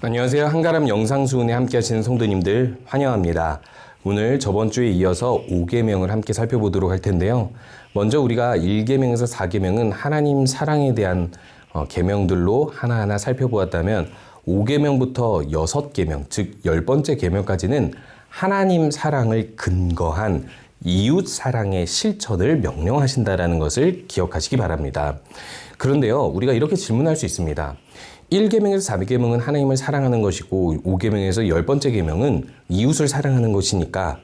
안녕하세요. 한가람 영상수훈에 함께 하시는 성도님들 환영합니다. 오늘 저번 주에 이어서 5계명을 함께 살펴보도록 할 텐데요. 먼저 우리가 1계명에서 4계명은 하나님 사랑에 대한 계명들로 하나하나 살펴보았다면 5계명부터 6계명, 즉 10번째 계명까지는 하나님 사랑을 근거한 이웃 사랑의 실천을 명령하신다라는 것을 기억하시기 바랍니다. 그런데요, 우리가 이렇게 질문할 수 있습니다. 1계명에서 4계명은 하나님을 사랑하는 것이고 5계명에서 10번째 계명은 이웃을 사랑하는 것이니까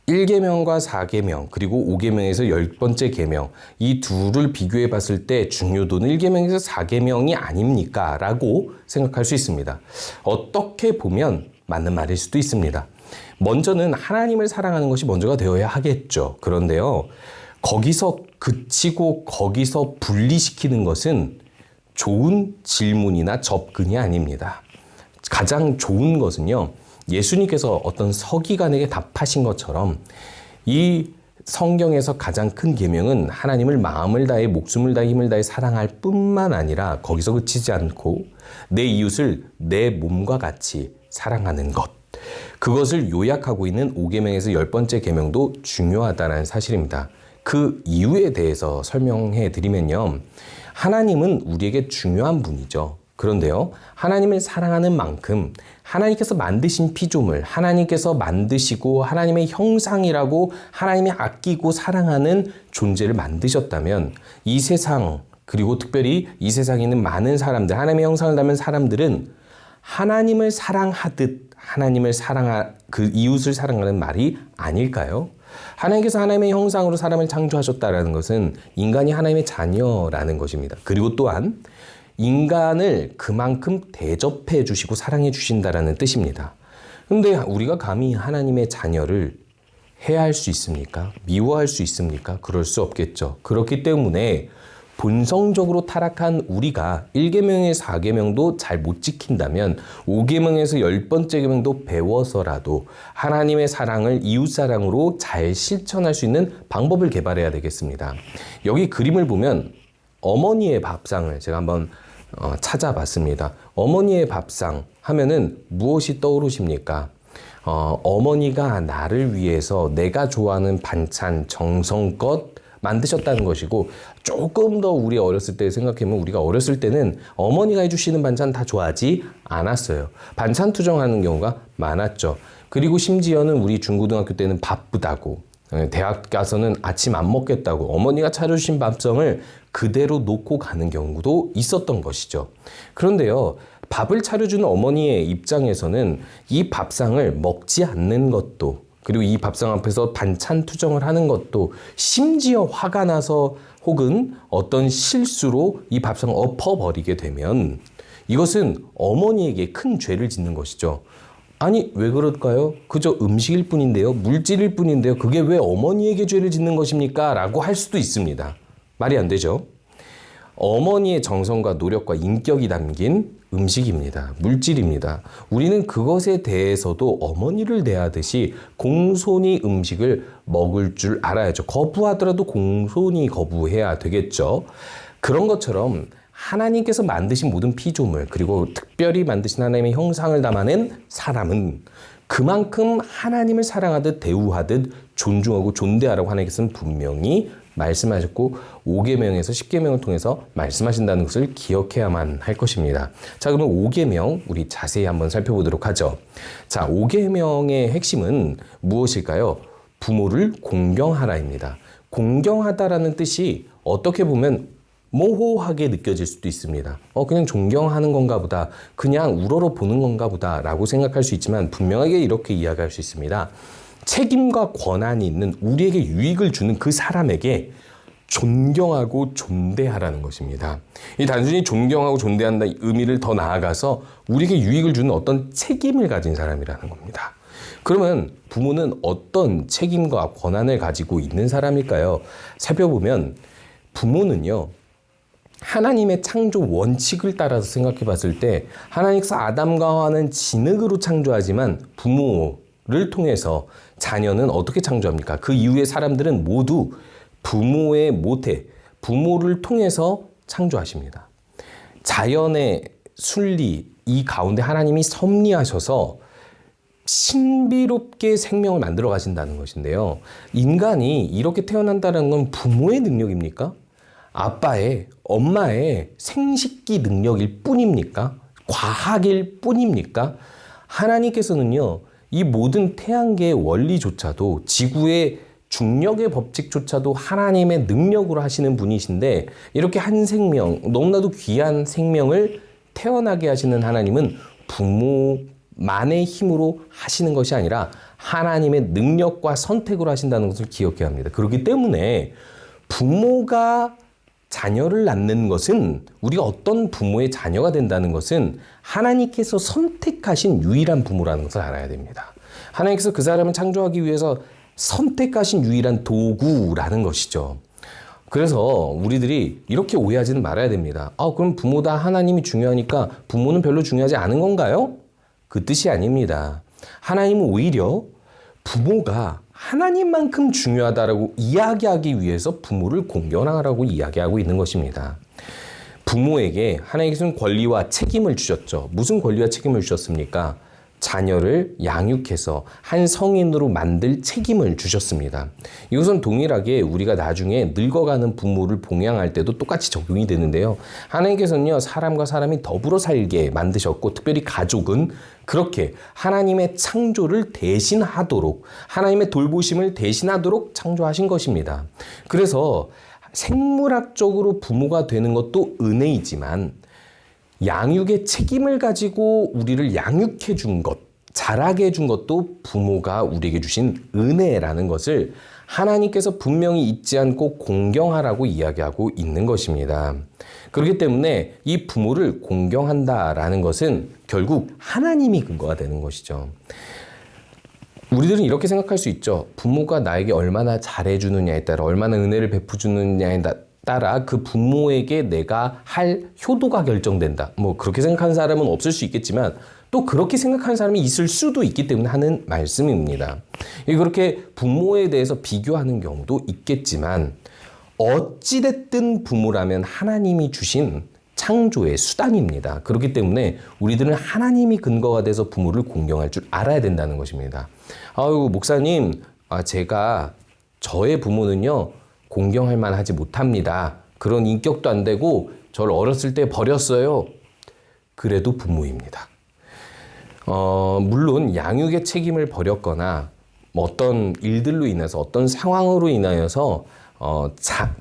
1계명과 4계명 그리고 5계명에서 10번째 계명 이 둘을 비교해 봤을 때 중요도는 1계명에서 4계명이 아닙니까? 라고 생각할 수 있습니다. 어떻게 보면 맞는 말일 수도 있습니다. 먼저는 하나님을 사랑하는 것이 먼저가 되어야 하겠죠. 그런데요, 거기서 그치고 거기서 분리시키는 것은 좋은 질문이나 접근이 아닙니다. 가장 좋은 것은요, 예수님께서 어떤 서기관에게 답하신 것처럼 이 성경에서 가장 큰 계명은 하나님을 마음을 다해 목숨을 다해 힘을 다해 사랑할 뿐만 아니라 거기서 그치지 않고 내 이웃을 내 몸과 같이 사랑하는 것, 그것을 요약하고 있는 5계명에서 10번째 계명도 중요하다는 사실입니다. 그 이유에 대해서 설명해 드리면요, 하나님은 우리에게 중요한 분이죠. 그런데요, 하나님을 사랑하는 만큼 하나님께서 만드신 피조물, 하나님께서 만드시고 하나님의 형상이라고 하나님이 아끼고 사랑하는 존재를 만드셨다면 이 세상, 그리고 특별히 이 세상에 있는 많은 사람들, 하나님의 형상을 닮은 사람들은 하나님을 사랑하듯 그 이웃을 사랑하는 말이 아닐까요? 하나님께서 하나님의 형상으로 사람을 창조하셨다는 것은 인간이 하나님의 자녀라는 것입니다. 그리고 또한 인간을 그만큼 대접해 주시고 사랑해 주신다라는 뜻입니다. 그런데 우리가 감히 하나님의 자녀를 해할 수 있습니까? 미워할 수 있습니까? 그럴 수 없겠죠. 그렇기 때문에 본성적으로 타락한 우리가 1계명의 4계명도 잘 못 지킨다면 5계명에서 10번째 계명도 배워서라도 하나님의 사랑을 이웃사랑으로 잘 실천할 수 있는 방법을 개발해야 되겠습니다. 여기 그림을 보면 어머니의 밥상을 제가 한번 찾아봤습니다. 어머니의 밥상 하면은 무엇이 떠오르십니까? 어머니가 나를 위해서 내가 좋아하는 반찬 정성껏 만드셨다는 것이고, 조금 더 우리 어렸을 때 생각해보면 우리가 어렸을 때는 어머니가 해주시는 반찬 다 좋아하지 않았어요. 반찬 투정하는 경우가 많았죠. 그리고 심지어는 우리 중고등학교 때는 바쁘다고, 대학 가서는 아침 안 먹겠다고 어머니가 차려주신 밥상을 그대로 놓고 가는 경우도 있었던 것이죠. 그런데요, 밥을 차려주는 어머니의 입장에서는 이 밥상을 먹지 않는 것도, 그리고 이 밥상 앞에서 반찬 투정을 하는 것도, 심지어 화가 나서 혹은 어떤 실수로 이 밥상을 엎어버리게 되면 이것은 어머니에게 큰 죄를 짓는 것이죠. 아니, 왜 그럴까요? 그저 음식일 뿐인데요, 물질일 뿐인데요, 그게 왜 어머니에게 죄를 짓는 것입니까? 라고 할 수도 있습니다. 말이 안 되죠. 어머니의 정성과 노력과 인격이 담긴 음식입니다. 물질입니다. 우리는 그것에 대해서도 어머니를 대하듯이 공손히 음식을 먹을 줄 알아야죠. 거부하더라도 공손히 거부해야 되겠죠. 그런 것처럼 하나님께서 만드신 모든 피조물, 그리고 특별히 만드신 하나님의 형상을 담아낸 사람은 그만큼 하나님을 사랑하듯 대우하듯 존중하고 존대하라고 하나님께서는 분명히 말씀하셨고 5계명에서 10계명을 통해서 말씀하신다는 것을 기억해야만 할 것입니다. 자, 그러면 5계명 우리 자세히 한번 살펴보도록 하죠. 자, 5계명의 핵심은 무엇일까요? 부모를 공경하라입니다. 공경하다라는 뜻이 어떻게 보면 모호하게 느껴질 수도 있습니다. 그냥 존경하는 건가 보다, 그냥 우러러 보는 건가 보다 라고 생각할 수 있지만 분명하게 이렇게 이야기할 수 있습니다. 책임과 권한이 있는, 우리에게 유익을 주는 그 사람에게 존경하고 존대하라는 것입니다. 이 단순히 존경하고 존대한다 의미를 더 나아가서 우리에게 유익을 주는 어떤 책임을 가진 사람이라는 겁니다. 그러면 부모는 어떤 책임과 권한을 가지고 있는 사람일까요? 살펴보면 부모는요, 하나님의 창조 원칙을 따라서 생각해 봤을 때 하나님께서 아담과 하와는 진흙으로 창조하지만 부모를 통해서 자녀는 어떻게 창조합니까? 그 이후의 사람들은 모두 부모의 모태, 부모를 통해서 창조하십니다. 자연의 순리, 이 가운데 하나님이 섭리하셔서 신비롭게 생명을 만들어 가신다는 것인데요. 인간이 이렇게 태어난다는 건 부모의 능력입니까? 아빠의, 엄마의 생식기 능력일 뿐입니까? 과학일 뿐입니까? 하나님께서는요, 이 모든 태양계의 원리조차도, 지구의 중력의 법칙조차도 하나님의 능력으로 하시는 분이신데, 이렇게 한 생명, 너무나도 귀한 생명을 태어나게 하시는 하나님은 부모만의 힘으로 하시는 것이 아니라 하나님의 능력과 선택으로 하신다는 것을 기억해야 합니다. 그렇기 때문에 부모가 자녀를 낳는 것은, 우리가 어떤 부모의 자녀가 된다는 것은 하나님께서 선택하신 유일한 부모라는 것을 알아야 됩니다. 하나님께서 그 사람을 창조하기 위해서 선택하신 유일한 도구라는 것이죠. 그래서 우리들이 이렇게 오해하지는 말아야 됩니다. 그럼 부모다 하나님이 중요하니까 부모는 별로 중요하지 않은 건가요? 그 뜻이 아닙니다. 하나님은 오히려 부모가 하나님만큼 중요하다라고 이야기하기 위해서 부모를 공경하라고 이야기하고 있는 것입니다. 부모에게 하나님께서는 권리와 책임을 주셨죠. 무슨 권리와 책임을 주셨습니까? 자녀를 양육해서 한 성인으로 만들 책임을 주셨습니다. 이것은 동일하게 우리가 나중에 늙어가는 부모를 봉양할 때도 똑같이 적용이 되는데요. 하나님께서는요, 사람과 사람이 더불어 살게 만드셨고, 특별히 가족은 그렇게 하나님의 창조를 대신하도록, 하나님의 돌보심을 대신하도록 창조하신 것입니다. 그래서 생물학적으로 부모가 되는 것도 은혜이지만, 양육의 책임을 가지고 우리를 양육해 준 것, 자라게 해준 것도 부모가 우리에게 주신 은혜라는 것을 하나님께서 분명히 잊지 않고 공경하라고 이야기하고 있는 것입니다. 그렇기 때문에 이 부모를 공경한다라는 것은 결국 하나님이 근거가 되는 것이죠. 우리들은 이렇게 생각할 수 있죠. 부모가 나에게 얼마나 잘해주느냐에 따라, 얼마나 은혜를 베푸주느냐에 따라 그 부모에게 내가 할 효도가 결정된다. 그렇게 생각하는 사람은 없을 수 있겠지만 또 그렇게 생각하는 사람이 있을 수도 있기 때문에 하는 말씀입니다. 그렇게 부모에 대해서 비교하는 경우도 있겠지만 어찌됐든 부모라면 하나님이 주신 창조의 수단입니다. 그렇기 때문에 우리들은 하나님이 근거가 돼서 부모를 공경할 줄 알아야 된다는 것입니다. 아이고, 목사님, 제가 저의 부모는요, 공경할 만하지 못합니다. 그런 인격도 안 되고 저를 어렸을 때 버렸어요. 그래도 부모입니다. 물론 양육의 책임을 버렸거나 어떤 일들로 인해서, 어떤 상황으로 인하여서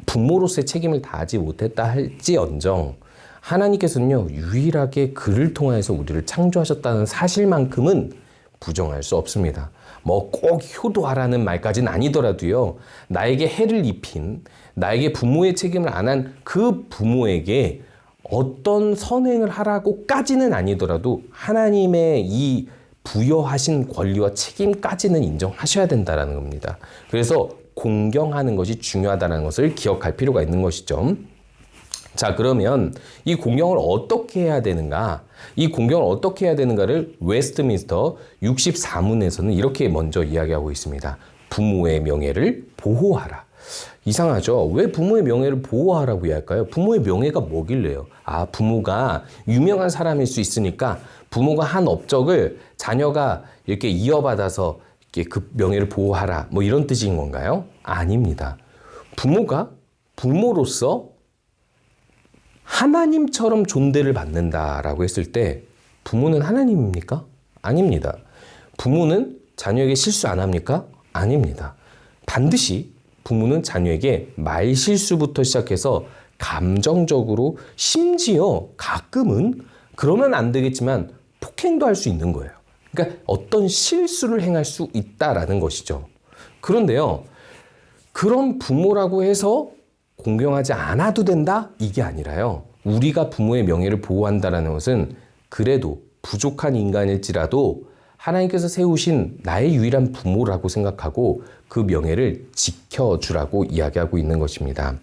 부모로서의 책임을 다하지 못했다 할지언정 하나님께서는요, 유일하게 그를 통해서 우리를 창조하셨다는 사실만큼은 부정할 수 없습니다. 꼭 효도하라는 말까지는 아니더라도요, 나에게 해를 입힌, 나에게 부모의 책임을 안 한 그 부모에게 어떤 선행을 하라고까지는 아니더라도 하나님의 이 부여하신 권리와 책임까지는 인정하셔야 된다는 겁니다. 그래서 공경하는 것이 중요하다는 것을 기억할 필요가 있는 것이죠. 자, 그러면 이 공경을 어떻게 해야 되는가? 이 공경을 어떻게 해야 되는가를 웨스트민스터 64문에서는 이렇게 먼저 이야기하고 있습니다. 부모의 명예를 보호하라. 이상하죠? 왜 부모의 명예를 보호하라고 이야기할까요? 부모의 명예가 뭐길래요? 부모가 유명한 사람일 수 있으니까 부모가 한 업적을 자녀가 이렇게 이어받아서 이렇게 그 명예를 보호하라. 이런 뜻인 건가요? 아닙니다. 부모가 부모로서 하나님처럼 존대를 받는다라고 했을 때 부모는 하나님입니까? 아닙니다. 부모는 자녀에게 실수 안 합니까? 아닙니다. 반드시 부모는 자녀에게 말실수부터 시작해서 감정적으로, 심지어 가끔은 그러면 안 되겠지만 폭행도 할 수 있는 거예요. 그러니까 어떤 실수를 행할 수 있다라는 것이죠. 그런데요, 그런 부모라고 해서 공경하지 않아도 된다? 이게 아니라요, 우리가 부모의 명예를 보호한다는 것은 그래도 부족한 인간일지라도 하나님께서 세우신 나의 유일한 부모라고 생각하고 그 명예를 지켜주라고 이야기하고 있는 것입니다.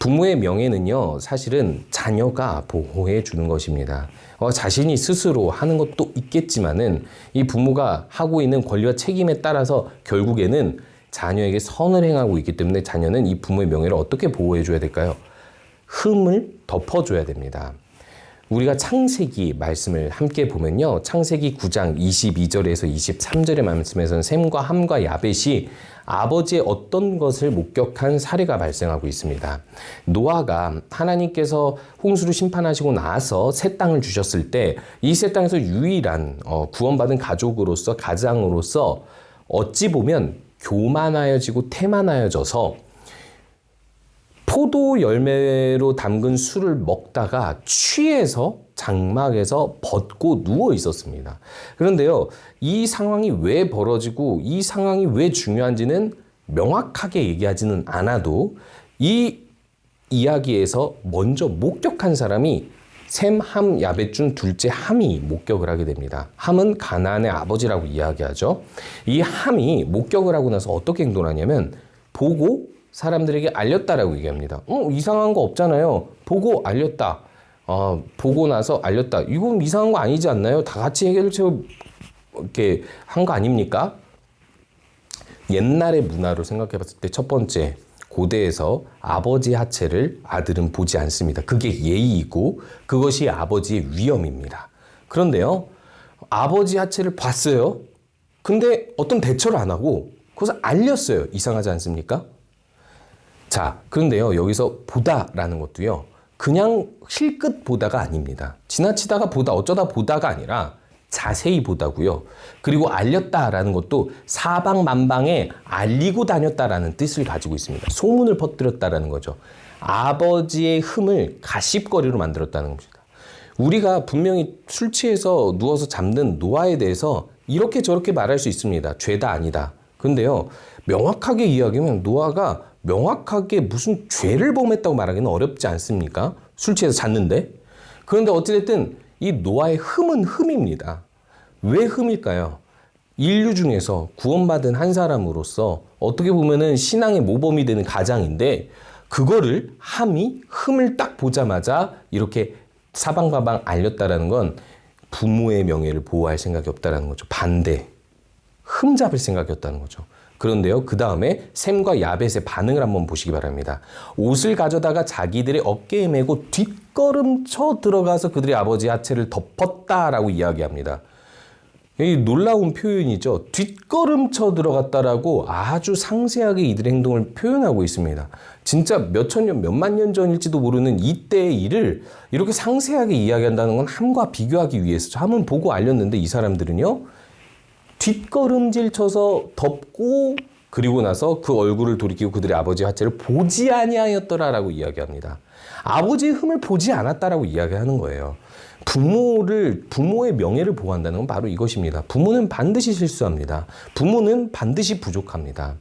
부모의 명예는요, 사실은 자녀가 보호해 주는 것입니다. 자신이 스스로 하는 것도 있겠지만은 이 부모가 하고 있는 권리와 책임에 따라서 결국에는 자녀에게 선을 행하고 있기 때문에 자녀는 이 부모의 명예를 어떻게 보호해 줘야 될까요? 흠을 덮어줘야 됩니다. 우리가 창세기 말씀을 함께 보면요. 창세기 9장 22절에서 23절의 말씀에서는 셈과 함과 야벳이 아버지의 어떤 것을 목격한 사례가 발생하고 있습니다. 노아가 하나님께서 홍수를 심판하시고 나서 새 땅을 주셨을 때 이 새 땅에서 유일한 구원받은 가족으로서 가장으로서 어찌 보면 교만하여지고 태만하여져서 포도 열매로 담근 술을 먹다가 취해서 장막에서 벗고 누워 있었습니다. 그런데요, 이 상황이 왜 벌어지고 이 상황이 왜 중요한지는 명확하게 얘기하지는 않아도 이 이야기에서 먼저 목격한 사람이 셈, 함, 야벳 중 둘째 함이 목격을 하게 됩니다. 함은 가나안의 아버지라고 이야기하죠. 이 함이 목격을 하고 나서 어떻게 행동을 하냐면 보고 사람들에게 알렸다라고 얘기합니다. 이상한 거 없잖아요. 보고 알렸다. 보고 나서 알렸다. 이건 이상한 거 아니지 않나요? 다 같이 해결책을 이렇게 한 거 아닙니까? 옛날의 문화로 생각해 봤을 때 첫 번째, 고대에서 아버지 하체를 아들은 보지 않습니다. 그게 예의이고 그것이 아버지의 위엄입니다. 그런데요, 아버지 하체를 봤어요. 근데 어떤 대처를 안 하고 그것을 알렸어요. 이상하지 않습니까? 자, 그런데요, 여기서 보다라는 것도요, 그냥 실끝 보다가 아닙니다. 지나치다가 보다, 어쩌다 보다가 아니라 자세히 보다고요. 그리고 알렸다라는 것도 사방만방에 알리고 다녔다라는 뜻을 가지고 있습니다. 소문을 퍼뜨렸다라는 거죠. 아버지의 흠을 가십거리로 만들었다는 겁니다. 우리가 분명히 술 취해서 누워서 잠든 노아에 대해서 이렇게 저렇게 말할 수 있습니다. 죄다 아니다. 근데요, 명확하게 이야기하면 노아가 명확하게 무슨 죄를 범했다고 말하기는 어렵지 않습니까? 술 취해서 잤는데. 그런데 어찌됐든 이 노아의 흠은 흠입니다. 왜 흠일까요? 인류 중에서 구원받은 한 사람으로서 어떻게 보면은 신앙의 모범이 되는 가장인데 그거를 함이 흠을 딱 보자마자 이렇게 사방사방 알렸다라는 건 부모의 명예를 보호할 생각이 없다라는 거죠. 반대. 흠 잡을 생각이 없다는 거죠. 그런데요, 그 다음에 셈과 야벳의 반응을 한번 보시기 바랍니다. 옷을 가져다가 자기들의 어깨에 메고 뒷걸음쳐 들어가서 그들의 아버지의 하체를 덮었다라고 이야기합니다. 이 놀라운 표현이죠. 뒷걸음쳐 들어갔다라고 아주 상세하게 이들의 행동을 표현하고 있습니다. 진짜 몇천 년, 몇만 년 전일지도 모르는 이때의 일을 이렇게 상세하게 이야기한다는 건 함과 비교하기 위해서. 함은 보고 알렸는데 이 사람들은요, 뒷걸음질 쳐서 덮고 그리고 나서 그 얼굴을 돌이키고 그들의 아버지의 하체를 보지 아니하였더라라고 이야기합니다. 아버지의 흠을 보지 않았다라고 이야기하는 거예요. 부모의 명예를 보호한다는 건 바로 이것입니다. 부모는 반드시 실수합니다. 부모는 반드시 부족합니다.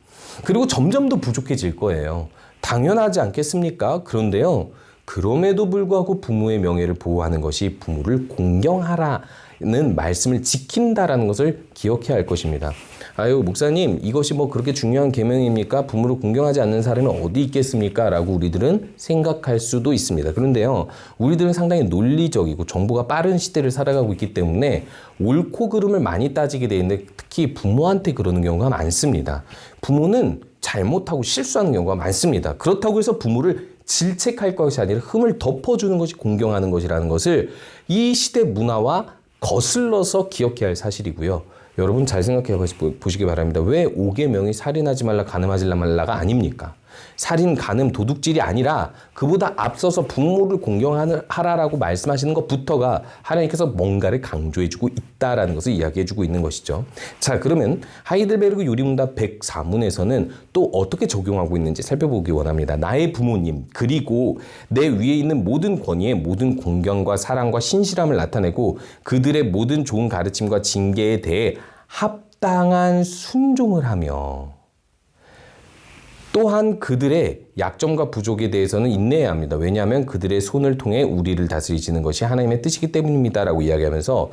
그리고 점점 더 부족해질 거예요. 당연하지 않겠습니까? 그런데요, 그럼에도 불구하고 부모의 명예를 보호하는 것이 부모를 공경하라는 말씀을 지킨다라는 것을 기억해야 할 것입니다. 아유, 목사님, 이것이 뭐 그렇게 중요한 계명입니까? 부모를 공경하지 않는 사람이 어디 있겠습니까? 라고 우리들은 생각할 수도 있습니다. 그런데요, 우리들은 상당히 논리적이고 정보가 빠른 시대를 살아가고 있기 때문에 옳고 그름을 많이 따지게 돼 있는데 특히 부모한테 그러는 경우가 많습니다. 부모는 잘못하고 실수하는 경우가 많습니다. 그렇다고 해서 부모를 질책할 것이 아니라 흠을 덮어주는 것이 공경하는 것이라는 것을 이 시대 문화와 거슬러서 기억해야 할 사실이고요. 여러분 잘 생각해 보시기 바랍니다. 왜 5계명이 살인하지 말라, 간음하지 말라가 아닙니까? 살인, 간음, 도둑질이 아니라 그보다 앞서서 부모를 공경하라라고 말씀하시는 것부터가 하나님께서 뭔가를 강조해주고 있다라는 것을 이야기해주고 있는 것이죠. 자, 그러면 하이델베르그 요리문답 104문에서는 또 어떻게 적용하고 있는지 살펴보기 원합니다. 나의 부모님 그리고 내 위에 있는 모든 권위에 모든 공경과 사랑과 신실함을 나타내고 그들의 모든 좋은 가르침과 징계에 대해 합당한 순종을 하며 또한 그들의 약점과 부족에 대해서는 인내해야 합니다. 왜냐하면 그들의 손을 통해 우리를 다스리시는 것이 하나님의 뜻이기 때문입니다. 라고 이야기하면서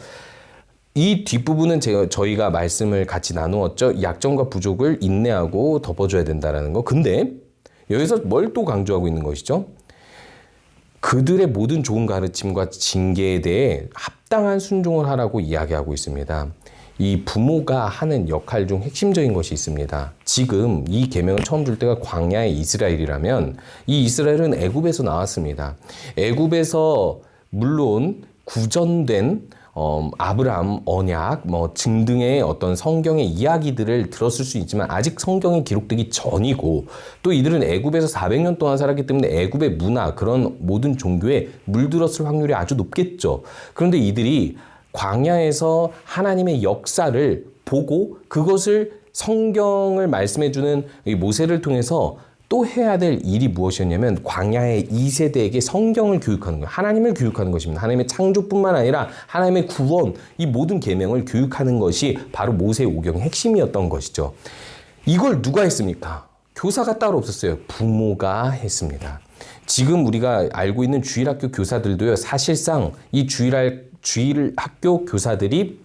이 뒷부분은 저희가 말씀을 같이 나누었죠. 약점과 부족을 인내하고 덮어줘야 된다는 거. 근데 여기서 뭘 또 강조하고 있는 것이죠? 그들의 모든 좋은 가르침과 징계에 대해 합당한 순종을 하라고 이야기하고 있습니다. 이 부모가 하는 역할 중 핵심적인 것이 있습니다. 지금 이 계명을 처음 줄 때가 광야의 이스라엘이라면 이 이스라엘은 애굽에서 나왔습니다. 애굽에서 물론 구전된 아브라함 언약 등등의 어떤 성경의 이야기들을 들었을 수 있지만 아직 성경이 기록되기 전이고, 또 이들은 애굽에서 400년 동안 살았기 때문에 애굽의 문화, 그런 모든 종교에 물들었을 확률이 아주 높겠죠. 그런데 이들이 광야에서 하나님의 역사를 보고 그것을 성경을 말씀해주는 이 모세를 통해서 또 해야 될 일이 무엇이었냐면 광야의 2세대에게 성경을 교육하는 거예요. 하나님을 교육하는 것입니다. 하나님의 창조뿐만 아니라 하나님의 구원, 이 모든 계명을 교육하는 것이 바로 모세 오경의 핵심이었던 것이죠. 이걸 누가 했습니까? 교사가 따로 없었어요. 부모가 했습니다. 지금 우리가 알고 있는 주일학교 교사들도요, 사실상 이 주일학교 교사들이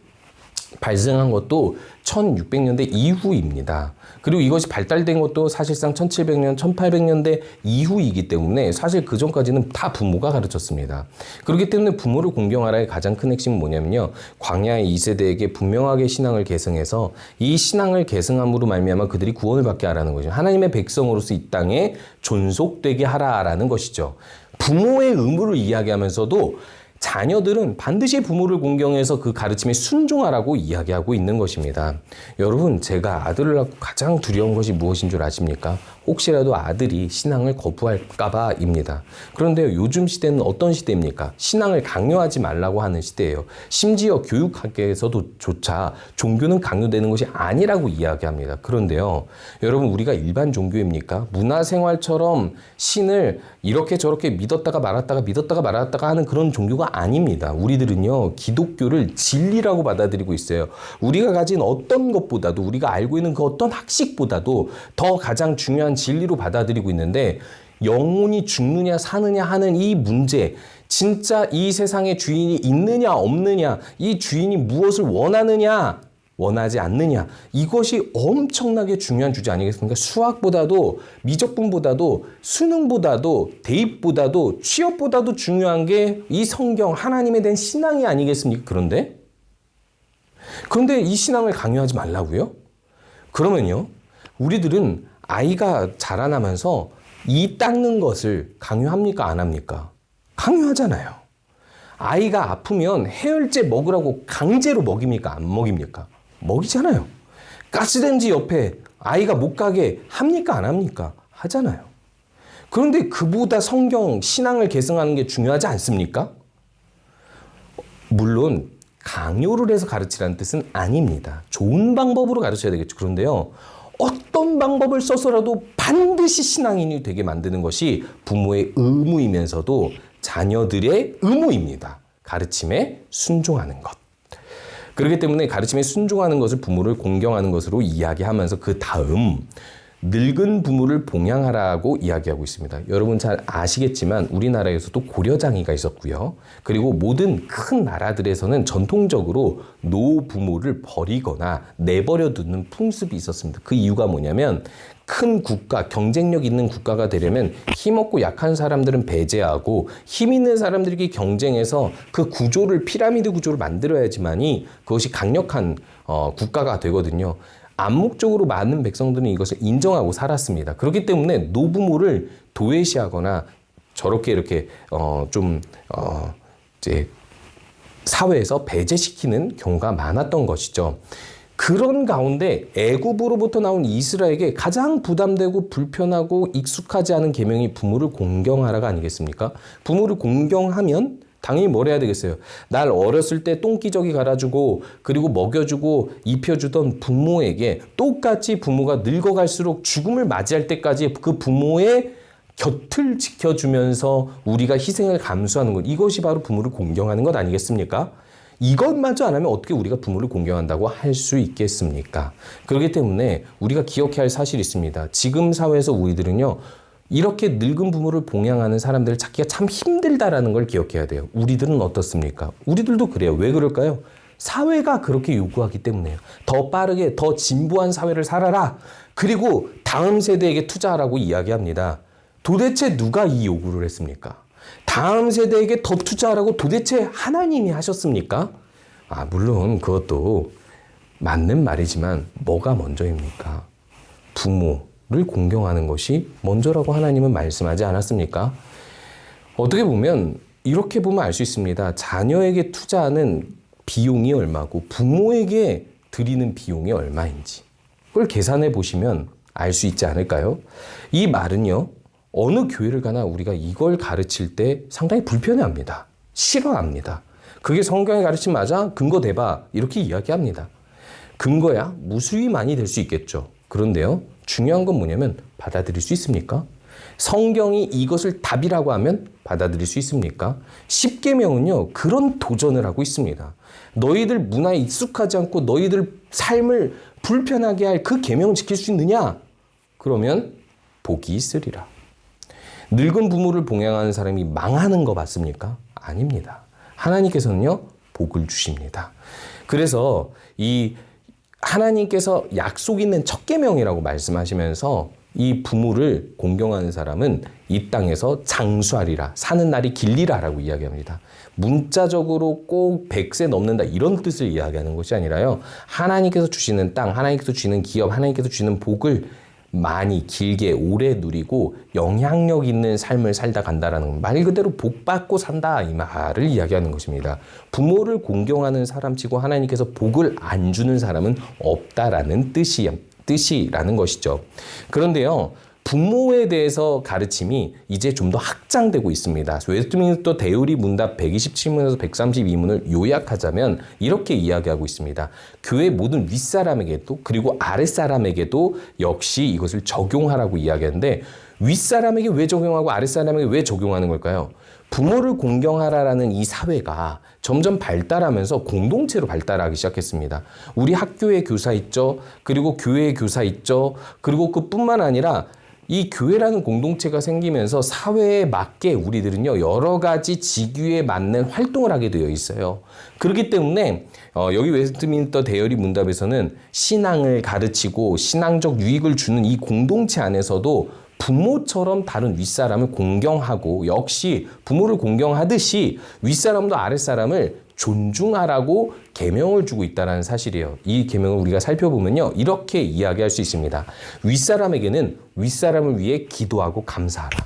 발생한 것도 1600년대 이후입니다. 그리고 이것이 발달된 것도 사실상 1700년, 1800년대 이후이기 때문에 사실 그 전까지는 다 부모가 가르쳤습니다. 그렇기 때문에 부모를 공경하라의 가장 큰 핵심은 뭐냐면요, 광야의 2세대에게 분명하게 신앙을 계승해서 이 신앙을 계승함으로 말미암아 그들이 구원을 받게 하라는 거죠. 하나님의 백성으로서 이 땅에 존속되게 하라라는 것이죠. 부모의 의무를 이야기하면서도 자녀들은 반드시 부모를 공경해서 그 가르침에 순종하라고 이야기하고 있는 것입니다. 여러분, 제가 아들을 낳고 가장 두려운 것이 무엇인 줄 아십니까? 혹시라도 아들이 신앙을 거부할까봐입니다. 그런데 요즘 시대는 어떤 시대입니까? 신앙을 강요하지 말라고 하는 시대예요. 심지어 교육학계에서도조차 종교는 강요되는 것이 아니라고 이야기합니다. 그런데요, 여러분, 우리가 일반 종교입니까? 문화생활처럼 신을 이렇게 저렇게 믿었다가 말았다가 하는 그런 종교가 아닙니다. 우리들은요, 기독교를 진리라고 받아들이고 있어요. 우리가 가진 어떤 것보다도, 우리가 알고 있는 그 어떤 학식보다도 더 가장 중요한 진리로 받아들이고 있는데, 영혼이 죽느냐 사느냐 하는 이 문제, 진짜 이 세상에 주인이 있느냐 없느냐, 이 주인이 무엇을 원하느냐 원하지 않느냐, 이것이 엄청나게 중요한 주제 아니겠습니까? 수학보다도, 미적분보다도, 수능보다도, 대입보다도, 취업보다도 중요한 게 이 성경, 하나님에 대한 신앙이 아니겠습니까? 그런데 이 신앙을 강요하지 말라고요? 그러면요, 우리들은 아이가 자라나면서 이 닦는 것을 강요합니까? 안 합니까? 강요하잖아요. 아이가 아프면 해열제 먹으라고 강제로 먹입니까? 안 먹입니까? 먹이잖아요. 가스레인지 옆에 아이가 못 가게 합니까? 안 합니까? 하잖아요. 그런데 그보다 성경, 신앙을 계승하는 게 중요하지 않습니까? 물론 강요를 해서 가르치라는 뜻은 아닙니다. 좋은 방법으로 가르쳐야 되겠죠. 그런데요, 어떤 방법을 써서라도 반드시 신앙인이 되게 만드는 것이 부모의 의무이면서도 자녀들의 의무입니다. 가르침에 순종하는 것. 그렇기 때문에 가르침에 순종하는 것을 부모를 공경하는 것으로 이야기하면서 그 다음 늙은 부모를 봉양하라고 이야기하고 있습니다. 여러분 잘 아시겠지만 우리나라에서도 고려장이가 있었고요. 그리고 모든 큰 나라들에서는 전통적으로 노부모를 버리거나 내버려 두는 풍습이 있었습니다. 그 이유가 뭐냐면 큰 국가, 경쟁력 있는 국가가 되려면 힘없고 약한 사람들은 배제하고 힘 있는 사람들끼리 경쟁해서 그 구조를, 피라미드 구조를 만들어야지만이 그것이 강력한 국가가 되거든요. 암묵적으로 많은 백성들은 이것을 인정하고 살았습니다. 그렇기 때문에 노부모를 도외시하거나 저렇게 이렇게 이제 사회에서 배제시키는 경우가 많았던 것이죠. 그런 가운데 애굽으로부터 나온 이스라엘에게 가장 부담되고 불편하고 익숙하지 않은 계명이 부모를 공경하라가 아니겠습니까? 부모를 공경하면 당연히 뭘 해야 되겠어요? 날 어렸을 때 똥기저귀 갈아주고 그리고 먹여주고 입혀주던 부모에게 똑같이 부모가 늙어갈수록 죽음을 맞이할 때까지 그 부모의 곁을 지켜주면서 우리가 희생을 감수하는 것, 이것이 바로 부모를 공경하는 것 아니겠습니까? 이것마저 안 하면 어떻게 우리가 부모를 공경한다고 할 수 있겠습니까? 그렇기 때문에 우리가 기억해야 할 사실이 있습니다. 지금 사회에서 우리들은요, 이렇게 늙은 부모를 봉양하는 사람들을 찾기가 참 힘들다라는 걸 기억해야 돼요. 우리들은 어떻습니까? 우리들도 그래요. 왜 그럴까요? 사회가 그렇게 요구하기 때문에요. 더 빠르게, 더 진보한 사회를 살아라. 그리고 다음 세대에게 투자하라고 이야기합니다. 도대체 누가 이 요구를 했습니까? 다음 세대에게 더 투자하라고 도대체 하나님이 하셨습니까? 물론 그것도 맞는 말이지만 뭐가 먼저입니까? 부모를 공경하는 것이 먼저라고 하나님은 말씀하지 않았습니까? 어떻게 보면 이렇게 보면 알 수 있습니다. 자녀에게 투자하는 비용이 얼마고 부모에게 드리는 비용이 얼마인지 그걸 계산해 보시면 알 수 있지 않을까요? 이 말은요. 어느 교회를 가나 우리가 이걸 가르칠 때 상당히 불편해합니다. 싫어합니다. 그게 성경의 가르침 맞아? 근거 대봐. 이렇게 이야기합니다. 근거야 무수히 많이 될 수 있겠죠. 그런데요. 중요한 건 뭐냐면 받아들일 수 있습니까? 성경이 이것을 답이라고 하면 받아들일 수 있습니까? 십계명은요. 그런 도전을 하고 있습니다. 너희들 문화에 익숙하지 않고 너희들 삶을 불편하게 할 그 계명을 지킬 수 있느냐? 그러면 복이 있으리라. 늙은 부모를 봉양하는 사람이 망하는 거 맞습니까? 아닙니다. 하나님께서는요. 복을 주십니다. 그래서 이 하나님께서 약속 있는 첫 계명이라고 말씀하시면서 이 부모를 공경하는 사람은 이 땅에서 장수하리라, 사는 날이 길리라라고 이야기합니다. 문자적으로 꼭 100세 넘는다 이런 뜻을 이야기하는 것이 아니라요. 하나님께서 주시는 땅, 하나님께서 주시는 기업, 하나님께서 주시는 복을 많이 길게 오래 누리고 영향력 있는 삶을 살다 간다라는 말 그대로 복 받고 산다 이 말을 이야기하는 것입니다. 부모를 공경하는 사람치고 하나님께서 복을 안 주는 사람은 없다라는 뜻이라는 것이죠. 그런데요. 부모에 대해서 가르침이 이제 좀 더 확장되고 있습니다. 웨스트민스터 대의리 문답 127문에서 132문을 요약하자면 이렇게 이야기하고 있습니다. 교회 모든 윗사람에게도 그리고 아랫사람에게도 역시 이것을 적용하라고 이야기하는데 윗사람에게 왜 적용하고 아랫사람에게 왜 적용하는 걸까요? 부모를 공경하라라는 이 사회가 점점 발달하면서 공동체로 발달하기 시작했습니다. 우리 학교에 교사 있죠. 그리고 교회에 교사 있죠. 그리고 그뿐만 아니라 이 교회라는 공동체가 생기면서 사회에 맞게 우리들은요 여러 가지 직위에 맞는 활동을 하게 되어 있어요. 그렇기 때문에 여기 웨스트민스터 대의리 문답에서는 신앙을 가르치고 신앙적 유익을 주는 이 공동체 안에서도 부모처럼 다른 윗사람을 공경하고 역시 부모를 공경하듯이 윗사람도 아랫사람을 존중하라고 계명을 주고 있다는 사실이에요. 이 계명을 우리가 살펴보면요. 이렇게 이야기할 수 있습니다. 윗사람에게는 윗사람을 위해 기도하고 감사하라.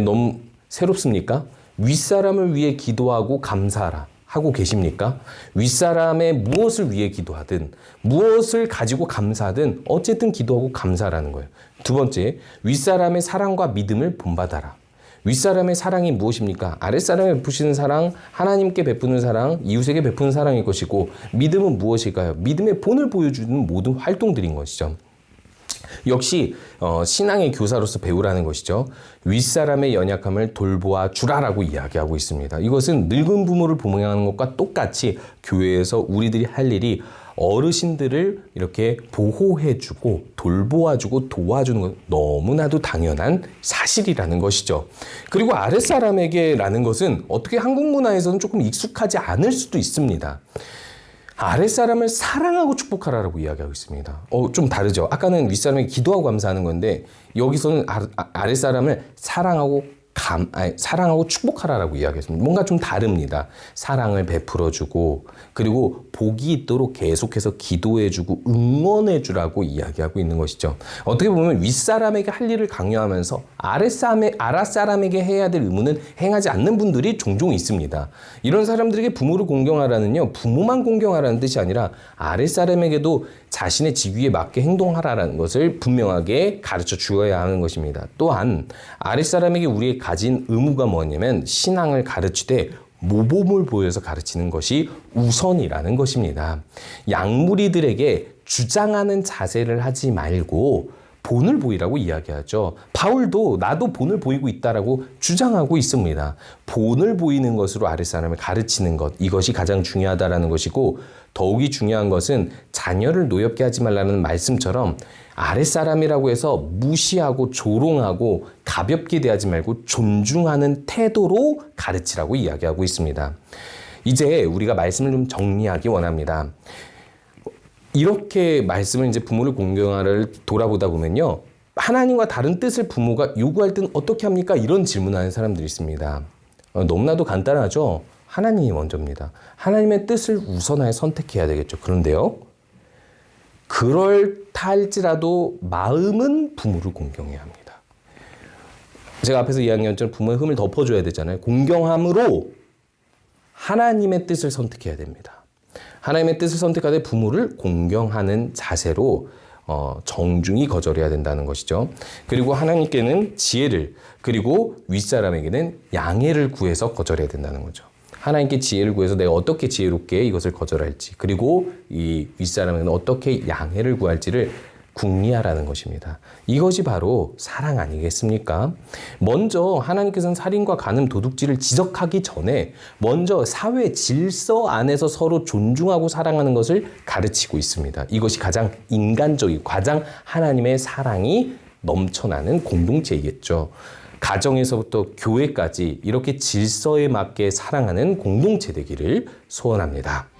너무 새롭습니까? 윗사람을 위해 기도하고 감사하라. 하고 계십니까? 윗사람의 무엇을 위해 기도하든 무엇을 가지고 감사하든 어쨌든 기도하고 감사하라는 거예요. 두 번째, 윗사람의 사랑과 믿음을 본받아라. 윗사람의 사랑이 무엇입니까? 아랫사람에 베푸시는 사랑, 하나님께 베푸는 사랑, 이웃에게 베푸는 사랑일 것이고 믿음은 무엇일까요? 믿음의 본을 보여주는 모든 활동들인 것이죠. 역시 신앙의 교사로서 배우라는 것이죠. 윗사람의 연약함을 돌보아 주라라고 이야기하고 있습니다. 이것은 늙은 부모를 봉양하는 것과 똑같이 교회에서 우리들이 할 일이 어르신들을 이렇게 보호해주고 돌보아주고 도와주는 건 너무나도 당연한 사실이라는 것이죠. 그리고 아랫사람에게라는 것은 어떻게 한국 문화에서는 조금 익숙하지 않을 수도 있습니다. 아랫사람을 사랑하고 축복하라고 이야기하고 있습니다. 좀 다르죠. 아까는 윗사람에게 기도하고 감사하는 건데 여기서는 아랫사람을 사랑하고 축복하라고 이야기했습니다. 뭔가 좀 다릅니다. 사랑을 베풀어주고 그리고 복이 있도록 계속해서 기도해주고 응원해주라고 이야기하고 있는 것이죠. 어떻게 보면 윗사람에게 할 일을 강요하면서 아랫사람에게 해야 될 의무는 행하지 않는 분들이 종종 있습니다. 이런 사람들에게 부모를 공경하라는요. 부모만 공경하라는 뜻이 아니라 아랫사람에게도 자신의 직위에 맞게 행동하라는 것을 분명하게 가르쳐 주어야 하는 것입니다. 또한 아랫사람에게 우리의 가진 의무가 뭐냐면 신앙을 가르치되 모범을 보여서 가르치는 것이 우선이라는 것입니다. 양무리들에게 주장하는 자세를 하지 말고 본을 보이라고 이야기하죠. 바울도 나도 본을 보이고 있다라고 주장하고 있습니다. 본을 보이는 것으로 아랫사람을 가르치는 것, 이것이 가장 중요하다라는 것이고 더욱이 중요한 것은 자녀를 노엽게 하지 말라는 말씀처럼 아랫사람이라고 해서 무시하고 조롱하고 가볍게 대하지 말고 존중하는 태도로 가르치라고 이야기하고 있습니다. 이제 우리가 말씀을 좀 정리하기 원합니다. 이렇게 말씀을 이제 부모를 공경하를 돌아보다 보면요. 하나님과 다른 뜻을 부모가 요구할 때는 어떻게 합니까? 이런 질문하는 사람들이 있습니다. 너무나도 간단하죠? 하나님이 먼저입니다. 하나님의 뜻을 우선하여 선택해야 되겠죠. 그런데요. 그럴할지라도 마음은 부모를 공경해야 합니다. 제가 앞에서 이야기했던 부모의 흠을 덮어줘야 되잖아요. 공경함으로 하나님의 뜻을 선택해야 됩니다. 하나님의 뜻을 선택하되 부모를 공경하는 자세로 정중히 거절해야 된다는 것이죠. 그리고 하나님께는 지혜를, 그리고 윗사람에게는 양해를 구해서 거절해야 된다는 거죠. 하나님께 지혜를 구해서 내가 어떻게 지혜롭게 이것을 거절할지, 그리고 이 윗사람에게는 어떻게 양해를 구할지를 궁리하라는 것입니다. 이것이 바로 사랑 아니겠습니까? 먼저 하나님께서는 살인과 간음, 도둑질을 지적하기 전에 먼저 사회 질서 안에서 서로 존중하고 사랑하는 것을 가르치고 있습니다. 이것이 가장 인간적이고 가장 하나님의 사랑이 넘쳐나는 공동체이겠죠. 가정에서부터 교회까지 이렇게 질서에 맞게 사랑하는 공동체 되기를 소원합니다.